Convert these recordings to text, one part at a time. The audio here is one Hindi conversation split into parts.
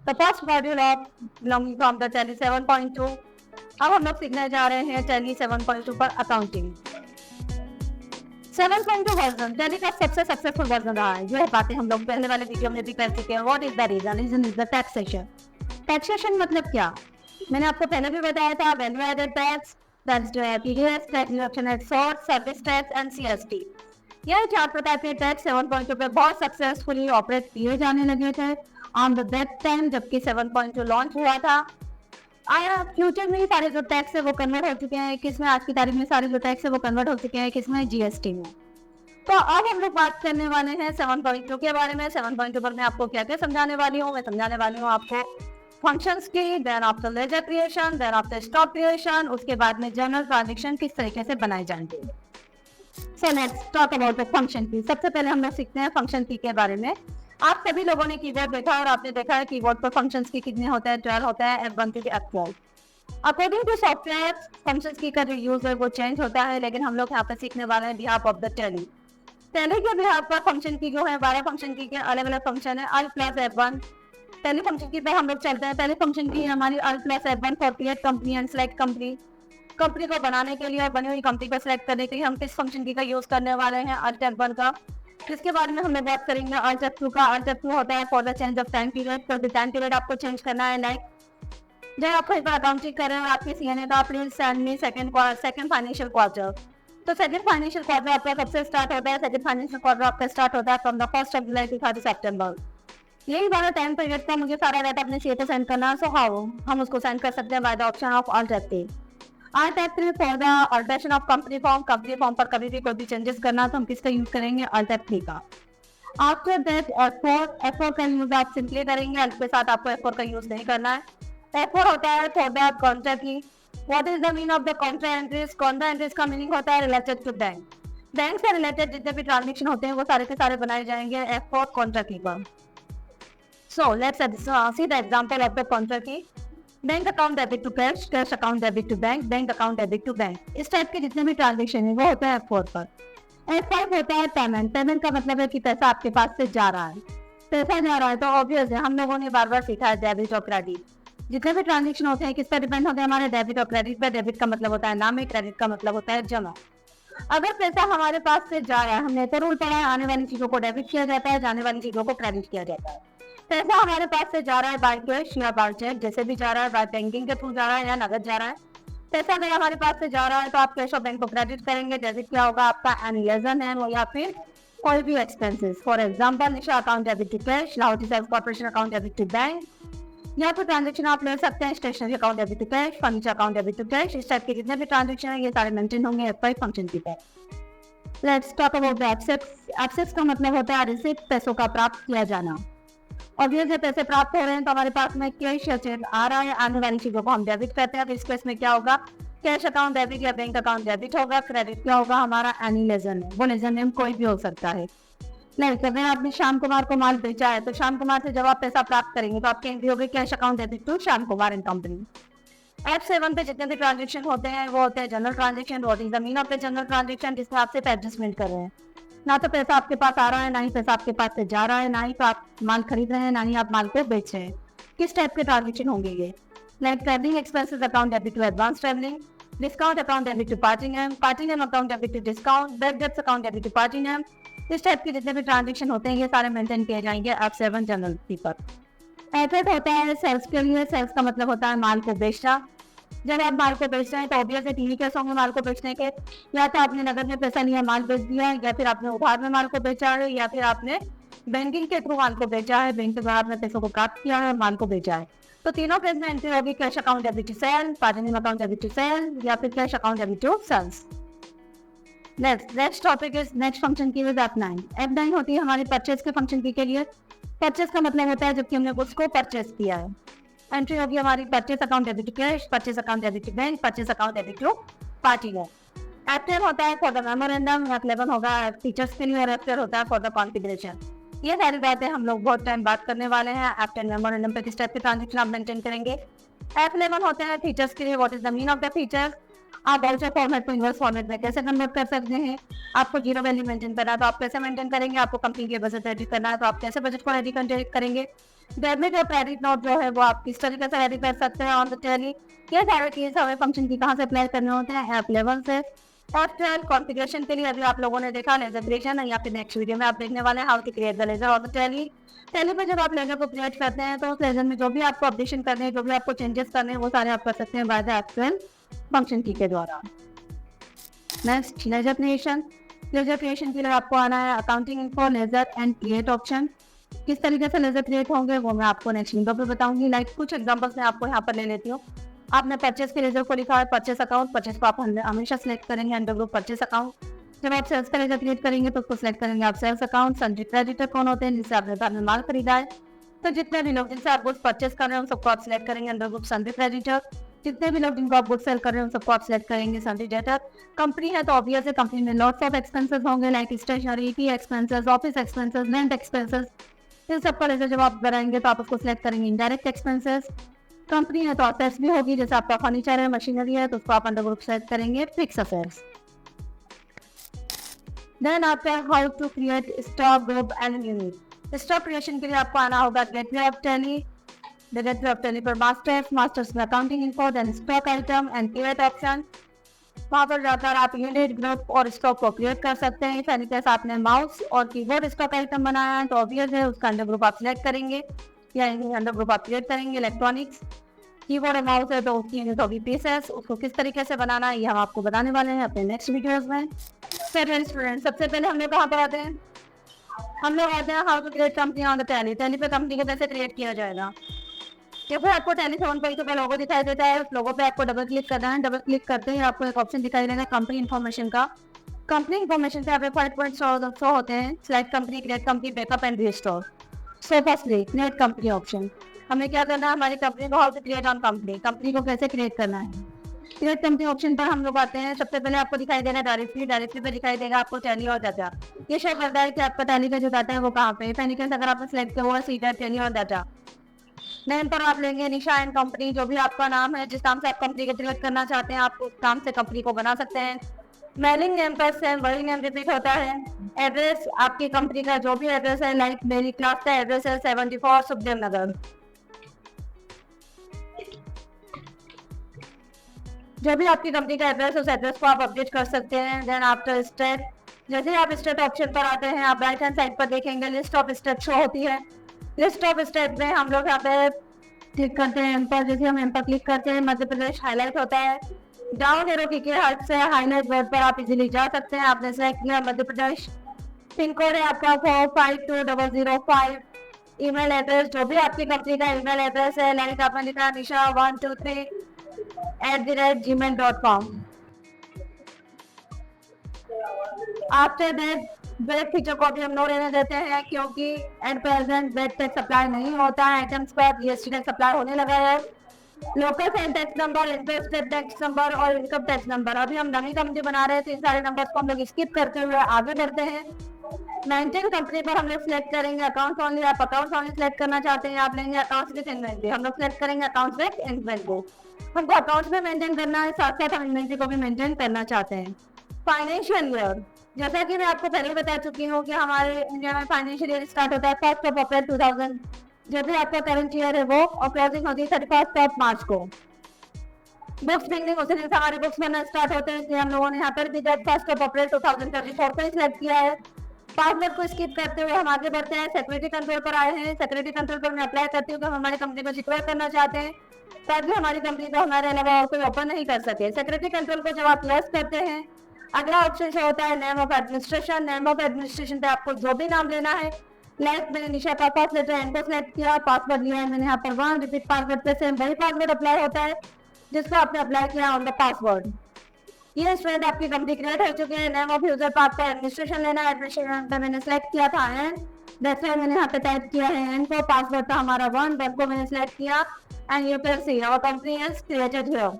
The first module of belonging from the tally 7.2। अब हम लोग सीखने जा रहे हैं टैली 7.2 पर अकाउंटिंग। 7.2 वर्जन टैली का सबसे सक्सेसफुल वर्जन रहा है। जो है बातें हम लोग पहले वाले वीडियो में भी कर चुके हैं। What is the reason? Reason is the taxation. Taxation मतलब क्या? मैंने आपको पहले भी बताया था, वैल्यू एडेड टैक्स, दैट्स जो है PDS, tax deduction at source, service tax and CST. यह 4 प्रकार के टैक्स 7.2 पे बहुत सक्सेसफुली ऑपरेट किए जाने लगे थे ऑन द दैट टाइम जबकि 7.2 लॉन्च हुआ था। आया फ्यूचर में सारे जो टैक्स है वो कन्वर्ट हो चुके हैं किसमें? आज की तारीख में सारे जो टैक्स है वो कन्वर्ट हो चुके हैं किसमें? जीएसटी में। तो अब हम लोग बात करने वाले हैं 7.2 के बारे में। 7.2 पर मैं आपको क्या क्या समझाने वाली हूँ? मैं समझाने वाली हूँ आपको फंक्शंस की, then after ledger creation, then after stock creation, उसके बाद में जर्नल ट्रांजेक्शन किस तरीके से बनाए जाएंगे। So let's talk about the function की। सबसे पहले हम लोग सीखते हैं फंक्शन की के बारे में। आप सभी लोगों ने कीबोर्ड देखा और आपने देखा है कीबोर्ड पर फंक्शंस की कितने होते हैं? 12 होता है, F1 से F12। According to software functions की का जो यूज है वो चेंज होता है, लेकिन हम लोग यहाँ पे सीखने वाले हैं behalf of the Tally. Tally के बिहाफ पर फंक्शन की जो है 12 फंक्शन की के अलग अलग फंक्शन है। अल्ट प्लस F1 पहले फंक्शन की पे हम लोग चलते हैं। पहले फंक्शन की हमारी alt plus F1 for create company and select company. Company को बनाने के लिए और बनी हुई कंपनी को सिलेक्ट करने के लिए हम किस फंक्शन की का यूज करने वाले हैं? अल्ट F1 का। जिसके बारे में हमें बात करेंगे अल्ट F2 का। अल्ट F2 होता है for the change of time period. तो टाइम पीरियड आपको चेंज करना है। लाइक जब आप कहीं पर अकाउंटिंग कर रहे हैं आपके सीएनए का, please send me second financial quarter. तो सेकंड फाइनेंशियल क्वार्टर आपका कब से स्टार्ट होता है? सेकंड फाइनेंशियल क्वार्टर आपका स्टार्ट होता है फ्रॉम द 1 जुलाई टू 30 सितंबर। यही वाला टाइम पीरियड का मुझे सारा डाटा अपने सीए पे सेंड करना है। सो हाउ हम उसको सेंड कर सकते हैं? By the option of alt F3। Alt F3 for the alteration of company form. Company form पर कभी भी कोई भी चेंजेस करना तो हम किसका यूज करेंगे? अल्ट F3 का। आफ्टर दैट F4 का यूज आप सिंपली करेंगे। अल्ट के साथ आपको F4 का यूज नहीं करना है। F4 होता है फॉर द कॉन्ट्रा की। What is the meaning of the Contra entries? Contra entries का मीनिंग होता है रिलेटेड टू बैंक। बैंक से रिलेटेड जितने भी ट्रांजेक्शन होते हैं वो सारे के सारे बनाए जाएंगे F4 कॉन्ट्रा की पर। So let's see the example of the contra की। Bank account debit to cash, cash account debit to bank, bank account debit to bank. इस टाइप के जितने भी ट्रांजेक्शन है वो होता है F4 पर। F5 होता है पेमेंट। पेमेंट का मतलब है कि पैसा आपके पास से जा रहा है। पैसा जा रहा है तो ऑब्वियस है, हम लोगों ने बार बार सीखा है डेबिट और क्रेडिट। जितने भी ट्रांजेक्शन होते हैं किस पर डिपेंड होते हैं? हमारे डेबिट और क्रेडिट पर। डेबिट का मतलब होता है नामे, क्रेडिट का मतलब होता है जमा। अगर पैसा हमारे पास से जा रहा है, हमने तो रूल पढ़ा है, आने वाली चीजों को डेबिट किया जाता है, जाने वाली चीजों को क्रेडिट किया जाता है। पैसा हमारे पास से जा रहा है बाय कैश या बाय चेक, जैसे भी जा रहा है, बाय बैंकिंग के थ्रू जा रहा है या नगद जा रहा है। पैसा अगर हमारे पास से जा रहा है तो आप कैश और बैंक को क्रेडिट करेंगे। जैसे क्या होगा? आपका एनुअलाइजेशन है वो या फिर कोई भी expenses. For example Nisha account debit to cash, Lahoti self corporation account debit to bank. या फिर ट्रांजेक्शन आप ले सकते हैं stationery account debit to cash, furniture account debit to cash. इस टाइप के जितने भी ट्रांजेक्शन है ये सारे मेंटेन होंगे F5 फंक्शन की पर। Let's talk about the except. Except का मतलब होता है रिसिप्ट, पैसों का प्राप्त किया जाना। ऑब्वियसली पैसे प्राप्त हो रहे हैं तो हमारे पास में कैश या चेक आ रहा है, आने वाली चीजों को हम डेबिट करते हैं। तो इस केस में क्या होगा? कैश अकाउंट डेबिट या बैंक अकाउंट डेबिट होगा। क्रेडिट क्या होगा? हमारा एनी लेजर नेम। वो लेजर नेम कोई भी हो सकता है। नहीं कर रहे हैं, आपने श्याम कुमार को माल बेचा है तो श्याम कुमार से जब आप पैसा प्राप्त करेंगे तो आपकी एंट्री होगी cash account debit to Shyam Kumar and company. F7 पे जितने भी ट्रांजेक्शन होते हैं वो होते हैं general transaction. What is the meaning of the general transaction? जिसमें आप सिर्फ एडजस्टमेंट कर रहे हैं। ना तो पैसा आपके पास आ रहा है, ना ही पैसा आपके पास से जा रहा है, ना ही तो आप माल खरीद रहे हैं, ना ही आप माल को बेच रहे हैं। किस टाइप के ट्रांजेक्शन होंगे ये? Like travelling expenses account debit to advance travelling, discount account debit to party name account debit to discount, bad debts account debit to party name. इस टाइप के जितने भी ट्रांजेक्शन होते हैं ये सारे मेंटेन किए जाएंगे F7 जनरल पर। एफएट होता है सेल्स के लिए। सेल्स का मतलब होता है माल को बेचना। जब आप माल को बेच रहे हैं तो ऑब्वियसली टीवी कैसे होंगे माल को बेचने के? या तो आपने नगद में पैसा लिया माल बेच दिया, या फिर आपने उधार में माल को बेचा है, या फिर आपने बैंकिंग के थ्रू माल को बेचा है, बैंक के द्वारा आपने पैसों को प्राप्त किया है, माल को बेचा है। तो तीनों केस में एंट्री होगी cash account debit to sale, partner account debit to sale, या फिर cash account debit to sales. Next topic is next function key with F9। F9 होती है हमारी परचेज के फंक्शन की के लिए। परचेज का मतलब होता है जबकि हमने गुड्स को परचेज किया है। एंट्री होगी हमारी purchase account debit to cash, purchase account debit to bank, purchase account debit to party है। F10 होता है फॉर द मेमोरेंडम, F11 होगा टीचर्स के लिए, और F12 होता है फॉर द कॉन्फिगरेशन। ये सारी बातें हम लोग बहुत टाइम बात करने वाले हैं। F10 मेमोरेंडम पे किस टाइप के ट्रांजेक्शन आप मेंटेन करेंगे। F11 होते हैं फीचर्स के लिए। What is the mean of the feature? आप बाउचर फॉर्मेट को इनवर्स फॉर्मेट में कैसे कन्वर्ट कर सकते हैं। आपको जीरो वैल्यू मेंटेन करना है तो आप कैसे मेंटेन करेंगे। आपको कंपनी के बजट रेडी करना है तो आप कैसे बजट को रेडी करेंगे। डेबिट और क्रेडिट नोट जो है वो आप किस तरीके से एडिट कर सकते हैं ऑन द टैली। ये सारे चीज हमें फंक्शन की कहाँ से अप्लाई करने होते हैं, ऐप लेवल से। और फिर कॉन्फ़िगरेशन के लिए अभी आप लोगों ने देखा लेजर क्रिएशन है, या फिर नेक्स्ट वीडियो में आप देखने वाले हैं how to create the ledger on the Tally. Tally पे जब आप लेजर को क्रिएट करते हैं तो उस लेजर में जो भी आपको अपडेशन करने हैं, जो भी आपको चेंजेस करने हैं, वो सारे आप कर सकते हैं by the actual function key के द्वारा। Next ledger creation. Ledger creation के लिए आपको आना है accounting info, ledger and create option. किस तरीके से लेजर क्रिएट होंगे वो मैं आपको नेक्स्ट वीडियो पे बताऊंगी। लाइक कुछ एग्जांपल्स मैं आपको यहाँ पर ले लेती हूँ। आपने परचेस के लेजर को लिखा है परचेस अकाउंट, परचेस को आप हमेशा सेलेक्ट करेंगे अंडर ग्रुप परचेस अकाउंट। जब आप सेल्स का लेजर क्रिएट करेंगे तो उसको सेलेक्ट करेंगे आप सेल्स अकाउंट। सन्ड्री क्रेडिटर कौन होते हैं, जिससे आपने घर में माल खरीदा है, तो जितने भी लोग जिनसे आप गुड्स परचेस कर रहे हैं उन सबको आप सिलेक्ट करेंगे अंडर ग्रुप सन्ड्री क्रेडिटर। जितने भी लोग जिनको आप गुड्स सेल कर रहे हैं उन सबको आप सिलेक्ट करेंगे सन्ड्री डेटर। कंपनी है तो ऑब्वियस है कंपनी में लॉट्स ऑफ एक्सपेंसेस होंगे, लाइक स्टेशनरी की expenses, office expenses, rent expenses. इन सबका लेजर जब आप बनाएंगे तो आप उसको सिलेक्ट करेंगे इनडायरेक्ट एक्सपेंसेस। कंपनी है तो असेट्स भी होगी, जैसे आपका फर्नीचर है, मशीनरी है, तो उसको आप अंडर ग्रुप सेलेक्ट करेंगे फिक्स असेट्स। देन आपका how to create stock group and unit. Stock creation के लिए आपको आना होगा gateway of Tally. The gateway of Tally पर मास्टर्स में accounting info, then stock item and create option. वहाँ पर जाकर आप यूनिट, ग्रुप और स्टॉक को क्रिएट कर सकते हैं। यानी जैसे आपने माउस और कीबोर्ड स्टॉक आइटम बनाया है तो ऑब्वियस है उसका अंडर ग्रुप आप सिलेक्ट करेंगे, या अंडर ग्रुप आप क्रिएट करेंगे। इलेक्ट्रॉनिक्स, कीबोर्ड और माउस है तो उसकी यूनिट होगी पीसेस, उसको किस तरीके से बनाना है ये हम आपको बताने वाले हैं अपने नेक्स्ट वीडियोस में। फिर स्टूडेंट सबसे पहले हम लोग कहाँ पर आते हैं, हम लोग आते हैं how to create company on the Tally. Tally पे कंपनी को कैसे क्रिएट किया जाएगा। जब आपको टैली 7.2 का लोगो दिखाई देता है, उस लोगो पे आपको डबल क्लिक करना है। डबल क्लिक करते ही आपको एक ऑप्शन दिखाई देगा कंपनी इन्फॉर्मेशन का। कंपनी इन्फॉर्मेशन से आप 5 पॉइंट शो होते हैं, select company, create company, backup and restore. So firstly create company option. हमें क्या करना है, हमारी कंपनी को how to create on company, company को कैसे क्रिएट करना है। क्रिएट कंपनी ऑप्शन पर हम लोग आते हैं। सबसे पहले आपको दिखाई देगा डायरेक्टली पे दिखाई देगा आपको टैली और डाटा। ये शो करता है कि आपका टैली का जो डाटा है वो कहाँ पे है। अगर आपने सेलेक्ट किया हुआ है सीधा टैली और डाटा। नेम पर आप लेंगे निशा एंड कंपनी, जो भी आपका नाम है, जिस नाम से आप कंपनी को क्रिएट करना चाहते हैं आप उस नाम से कंपनी को बना सकते हैं। मेलिंग नेम पर सेम वही नेम रिपीट होता है। एड्रेस आपकी कंपनी का जो भी एड्रेस है, लाइक मेरी क्लास का एड्रेस है 74 सुखदेव नगर। जो भी आपकी कंपनी का एड्रेस है उस एड्रेस को आप अपडेट कर सकते हैं। देन आफ्टर स्टेट, जैसे आप स्टेट ऑप्शन पर आते हैं आप राइट हैंड साइड पर देखेंगे लिस्ट ऑफ स्टेट शो होती है। लिस्ट ऑफ स्टेट में हम लोग यहाँ पे क्लिक करते हैं एम पर। जैसे हम एम पर क्लिक करते हैं मध्य प्रदेश हाईलाइट होता है। डाउन एरो की के हाथ से हाईलाइट वर्ड पर आप इजीली जा सकते हैं। आपने सेलेक्ट किया मध्य प्रदेश। पिन कोड है आपका 452005। ईमेल एड्रेस, जो भी आपकी कंपनी का ईमेल एड्रेस है, लाइक आपने लिखा nisha123@gmail.com। After that web feature को भी हम नो रहने देते हैं, क्योंकि at present web tax supply नहीं होता है। आइटम्स पर जीएसटी टैक्स सप्लाई होने लगा है। Local sale tax number, interest tax number और इनकम टैक्स नंबर। अभी हम नई कंपनी बना रहे थे, इन सारे नंबर्स को हम लोग स्किप करते हुए आगे बढ़ते हैं। मेंटेन कंपनी पर हम लोग सिलेक्ट करेंगे अकाउंट ऑनली। आप अकाउंट ऑनली सिलेक्ट करना चाहते हैं, आप लेंगे अकाउंट विद इन्वेंट्री। हम लोग सिलेक्ट करेंगे अकाउंट विद इन्वेंट्री। हमको अकाउंट में मेंटेन करना है, साथ साथ हम इन्वेंट्री को भी मेंटेन करना चाहते हैं। फाइनेंशियल ईयर, जैसा कि मैं आपको पहले बता चुकी हूँ कि हमारे इंडिया में फाइनेंशियल ईयर स्टार्ट होता है 1 अप्रैल 2000। जब भी आपका करंट ईयर है वो, और क्लोजिंग होती है 31 मार्च को। बुक्स बिल्डिंग उसी दिन से हमारे बुक्स बनना स्टार्ट होते हैं। हम लोगों ने यहाँ पर भी 1 अप्रैल 2024 को सिलेक्ट किया है। पासवर्ड को स्किप करते हुए हम आगे बढ़ते हैं। सिक्योरिटी कंट्रोल पर आए हैं। सिक्योरिटी कंट्रोल पर मैं अप्लाई करती हूँ कि हम हमारी कंपनी को सिक्योर करना चाहते हैं, ताकि हमारी कंपनी को हमारे अलावा और कोई ओपन नहीं कर सके। सिक्योरिटी कंट्रोल को जब आप यस करते हैं, अगला ऑप्शन से होता है name of administration. Name of administration पे आपको जो भी नाम लेना है। लाइक मैंने निशा का फर्स्ट लेटर एन को सिलेक्ट किया, पासवर्ड लिया है मैंने यहाँ पर 1। रिपीट पासवर्ड पे सेम वही पासवर्ड अप्लाई होता है जिसको आपने अप्लाई किया ऑन द पासवर्ड। ये स्टूडेंट आपकी कंपनी क्रिएट हो चुकी है। नेम ऑफ यूजर पर आपका एडमिनिस्ट्रेशन लेना है। एडमिनिस्ट्रेशन पे मैंने सेलेक्ट किया था एन, दैट्स व्हाई मैंने यहाँ पे टाइप किया है एन को। पासवर्ड था हमारा 1, 1 को मैंने सेलेक्ट किया and you can see our company is created here.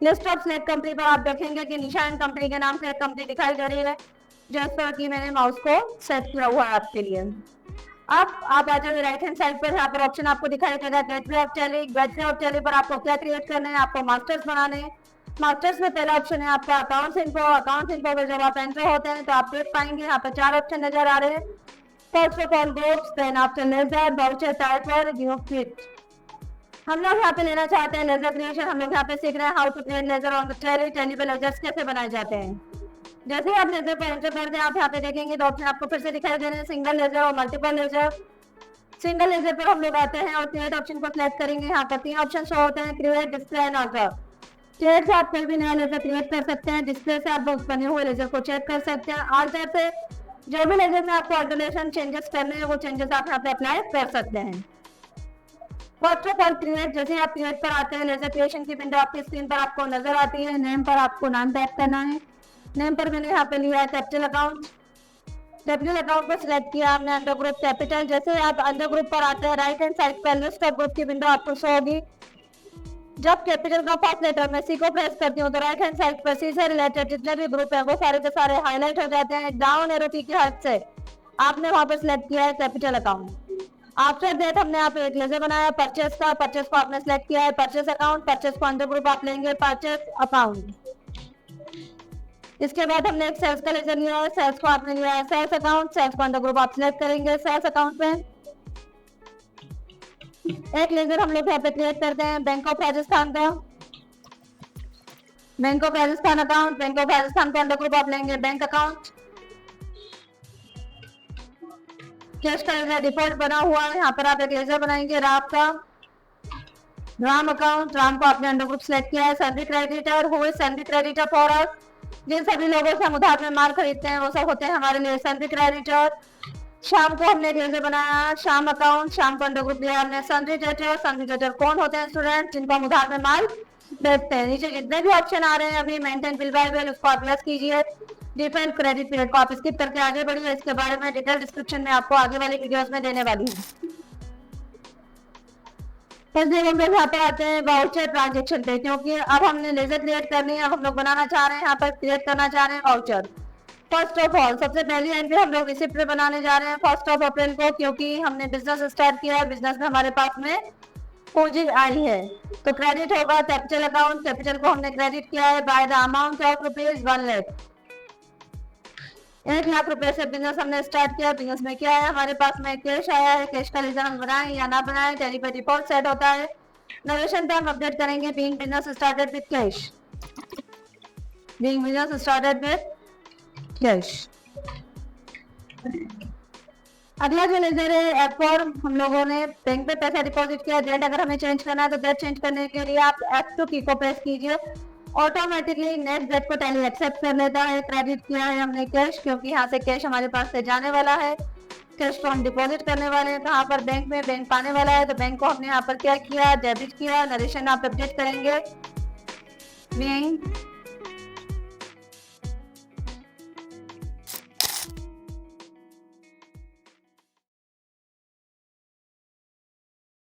List of select company पर आप देखेंगे कि निशा एंड कंपनी के नाम से एक कंपनी दिखाई दे रही है, जैसा कि मैंने माउस को सेट किया हुआ है आपके लिए। अब आप आ जाओगे राइट हैंड साइड पर, यहाँ पर ऑप्शन आपको दिखाई देगा gateway of tally. Gateway of Tally पर आपको क्या क्रिएट करना है, आपको मास्टर्स बनाने हैं। मास्टर्स में पहला ऑप्शन है आपका अकाउंट्स इन्फो। अकाउंट्स इन्फो में जब आप एंटर होते हैं तो आप देख पाएंगे यहाँ पर 4 ऑप्शन नजर आ रहे हैं। First of all groups, then after ledger voucher typer you fit. हम लोग यहाँ पे लेना चाहते हैं लेजर क्रिएशन। हम लोग यहाँ पे सीख रहे हैं how to create ledger on the Tally. Tally पे लेजर्स कैसे बनाए जाते हैं। जैसे ही आप लेजर पर एंटर करते हैं आप यहाँ पे देखेंगे तो ऑप्शन आपको फिर से दिखाई दे रहे हैं, सिंगल लेजर और मल्टीपल लेजर। सिंगल लेजर पर हम लोग आते हैं और क्रिएट ऑप्शन को सिलेक्ट करेंगे। यहाँ पर 3 ऑप्शन शो होते हैं, create, display and order. Create से आप कोई भी नया लेजर क्रिएट कर सकते हैं। डिस्प्ले से आप उस बने हुए लेजर को चेक कर सकते हैं। ऑर्डर से जो भी लेजर में आपको ऑल्टरनेशन चेंजेस करने हैं वो चेंजेस आप यहाँ पे अप्लाई कर सकते हैं। फर्स्ट ऑफ ऑल क्रिएट, जैसे आप क्रिएट पर आते हैं लेजर क्रिएशन की विंडो आपकी स्क्रीन पर आपको नजर आती है। नेम पर आपको नाम टाइप करना है। नेम पर मैंने यहाँ पे लिया है कैपिटल अकाउंट। कैपिटल अकाउंट पर सिलेक्ट किया हमने अंडर ग्रुप कैपिटल। जैसे आप अंडर ग्रुप पर आते हैं राइट हैंड साइड पर लिस्ट ऑफ ग्रुप की विंडो आपको शो होगी। जब कैपिटल का फर्स्ट लेटर मैं सी को प्रेस करती हूँ तो राइट हैंड साइड पर सी से रिलेटेड जितने भी ग्रुप है वो सारे के सारे हाईलाइट हो जाते हैं। डाउन एरो की हेल्प से आपने वहां पर सिलेक्ट किया है कैपिटल अकाउंट। आफ्टर दैट हमने यहाँ पे एक लेजर बनाया परचेस का। परचेस को आपने सिलेक्ट किया है परचेस अकाउंट। परचेस को अंडर ग्रुप आप लेंगे परचेस अकाउंट। इसके बाद हमने एक सेल्स का लेजर लिया है। सेल्स को आपने लिया है सेल्स अकाउंट। सेल्स को अंडर ग्रुप आप सिलेक्ट करेंगे सेल्स अकाउंट में। एक लेजर हम लोग यहाँ पे क्रिएट करते हैं बैंक ऑफ राजस्थान का। Bank of Rajasthan account. Bank of Rajasthan का अंडर ग्रुप आप लेंगे बैंक अकाउंट। कैश का लेजर डिफॉल्ट बना हुआ है। यहाँ पर आप एक लेजर बनाएंगे राम का। राम अकाउंट। राम को आपने अंडर ग्रुप सिलेक्ट किया है। Salary creditor, who is salary creditor for us. जिन सभी लोगों से हम उधार में माल खरीदते हैं वो सब होते हैं हमारे लिए सैलरी क्रेडिटर। शाम को हमने एक लेजर बनाया शाम अकाउंट। शाम को अंडर ग्रुप दिया हमने सैलरी डेटर। सैलरी डेटर कौन होते हैं? स्टूडेंट जिनको हम उधार में माल बेचते हैं। नीचे जितने भी ऑप्शन आ रहे हैं अभी मेंटेन बिल बाय बिल उसको आप प्लस कीजिए। डिफरेंट क्रेडिट पीरियड को आप स्किप करके आगे बढ़िए। इसके बारे में डिटेल डिस्क्रिप्शन में आपको आगे वाली वीडियोस में देने वाली हूँ। हम लोग यहाँ पे आते हैं वाउचर ट्रांजेक्शन पे, क्योंकि अब हमने लेजर क्रिएट करनी है। अब हम लोग बनाना चाह रहे हैं यहाँ पर क्रिएट करना चाह रहे हैं वाउचर। फर्स्ट ऑफ ऑल सबसे पहली एंट्री हम लोग रिसिप्ट पे बनाने जा रहे हैं फर्स्ट ऑफ अप्रैल को, क्योंकि हमने बिजनेस स्टार्ट किया है। बिजनेस में हमारे पास में पूंजी आई है तो क्रेडिट होगा कैपिटल अकाउंट। कैपिटल को हमने क्रेडिट किया है by the amount of ₹1 lakh. 1 lakh रुपए से बिजनेस हमने स्टार्ट किया। बिजनेस में क्या है हमारे पास में कैश आया है। कैश का लेजर हम बनाए या ना बनाए टेली पे डिफॉल्ट सेट होता है। नरेशन पे हम अपडेट करेंगे being business started with cash. Being business started with cash. अगला जो लेजर है F4, हम लोगों ने बैंक पे पैसा डिपॉजिट किया। डेट अगर हमें चेंज करना है तो डेट चेंज करने के लिए आप F2 की को प्रेस कीजिए। ऑटोमेटिकली नेट डेट को टैली एक्सेप्ट कर लेता है। क्रेडिट किया है हमने कैश, क्योंकि यहाँ से कैश हमारे पास से जाने वाला है। कैश को हम डिपॉजिट करने वाले हैं कहाँ पर? बैंक में। बैंक पाने वाला है तो बैंक को हमने यहाँ पर क्या किया? डेबिट किया। नरेशन आप अपडेट करेंगे बीइंग